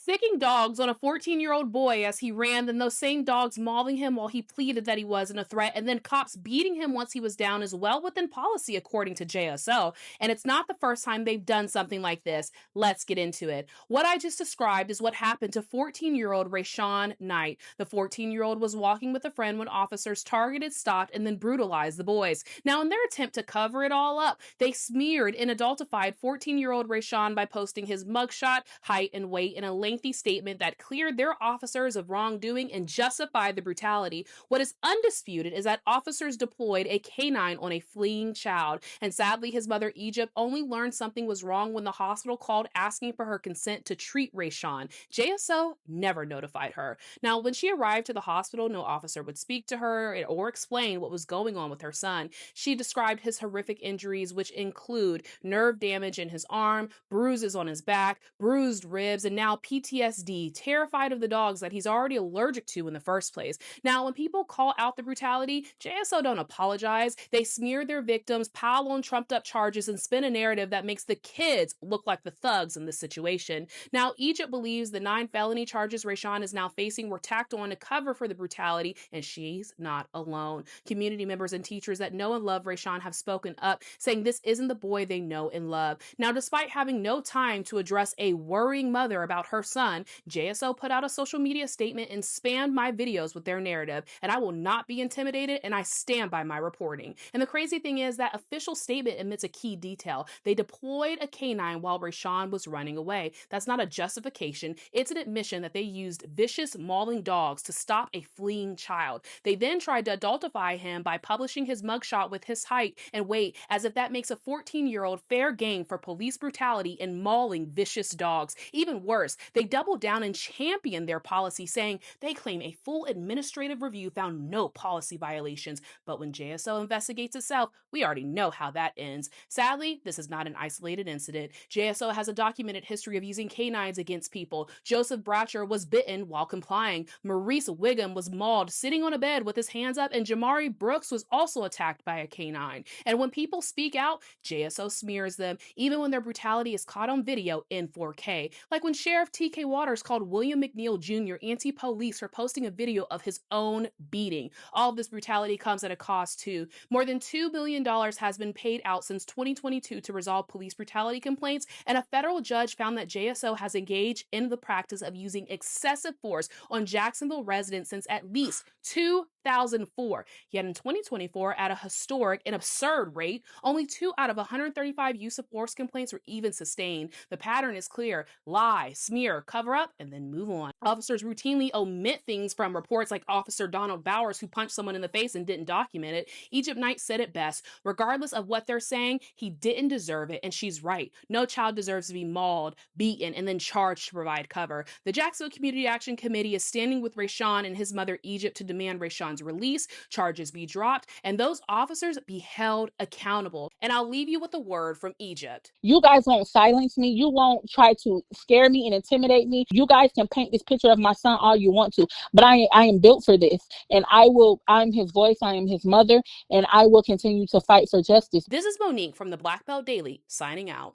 sicking dogs on a 14-year-old boy as he ran, then those same dogs mauling him while he pleaded that he wasn't a threat, and then cops beating him once he was down is well within policy, according to JSO. And it's not the first time they've done something like this. Let's get into it. What I just described is what happened to 14-year-old Rashawn Knight. The 14-year-old was walking with a friend when officers targeted, stopped, and then brutalized the boys. Now, in their attempt to cover it all up, they smeared and adultified 14-year-old Rashawn by posting his mugshot, height, and weight in a lengthy statement that cleared their officers of wrongdoing and justified the brutality. What is undisputed is that officers deployed a canine on a fleeing child, and sadly, his mother, Egypt, only learned something was wrong when the hospital called asking for her consent to treat Rashawn. JSO never notified her. Now, when she arrived to the hospital, no officer would speak to her or explain what was going on with her son. She described his horrific injuries, which include nerve damage in his arm, bruises on his back, bruised ribs, and now PTSD, terrified of the dogs that he's already allergic to in the first place. Now, when people call out the brutality, JSO don't apologize. They smear their victims, pile on trumped up charges, and spin a narrative that makes the kids look like the thugs in this situation. Now, Egypt believes the 9 felony charges Rashawn is now facing were tacked on to cover for the brutality, and she's not alone. Community members and teachers that know and love Rashawn have spoken up, saying this isn't the boy they know and love. Now, despite having no time to address a worrying mother about her son, JSO put out a social media statement and spammed my videos with their narrative, and I will not be intimidated, and I stand by my reporting. And the crazy thing is that official statement omits a key detail. They deployed a canine while Rashawn was running away. That's not a justification. It's an admission that they used vicious, mauling dogs to stop a fleeing child. They then tried to adultify him by publishing his mugshot with his height and weight, as if that makes a 14-year-old fair game for police brutality and mauling vicious dogs. Even worse, they doubled down and championed their policy, saying they claim a full administrative review found no policy violations. But when JSO investigates itself, we already know how that ends. Sadly, this is not an isolated incident. JSO has a documented history of using canines against people. Joseph Bratcher was bitten while complying. Maurice Wiggum was mauled sitting on a bed with his hands up, and Jamari Brooks was also attacked by a canine. And when people speak out, JSO smears them, even when their brutality is caught on video in 4K. Like when Sheriff TK Waters called William McNeil Jr. anti-police for posting a video of his own beating. All of this brutality comes at a cost too. More than $2 billion has been paid out since 2022 to resolve police brutality complaints, and a federal judge found that JSO has engaged in the practice of using excessive force on Jacksonville residents since at least 2004. Yet in 2024, at a historic and absurd rate, only 2 out of 135 use of force complaints were even sustained. The pattern is clear: lie, smear, cover up, and then move on. Officers routinely omit things from reports, like Officer Donald Bowers, who punched someone in the face and didn't document it. Egypt Knight said it best: regardless of what they're saying, he didn't deserve it, and she's right. No child deserves to be mauled, beaten, and then charged to provide cover. The Jacksonville Community Action Committee is standing with Rashawn and his mother, Egypt, to demand Rashawn's release, charges be dropped, and those officers be held accountable. And I'll leave you with a word from Egypt. You guys won't silence me. You won't try to scare me and intimidate me. You guys can paint this picture of my son all you want to, but I am built for this, and I'm his voice, I am his mother, and I will continue to fight for justice. This is Monique from the Black Belt Daily, signing out.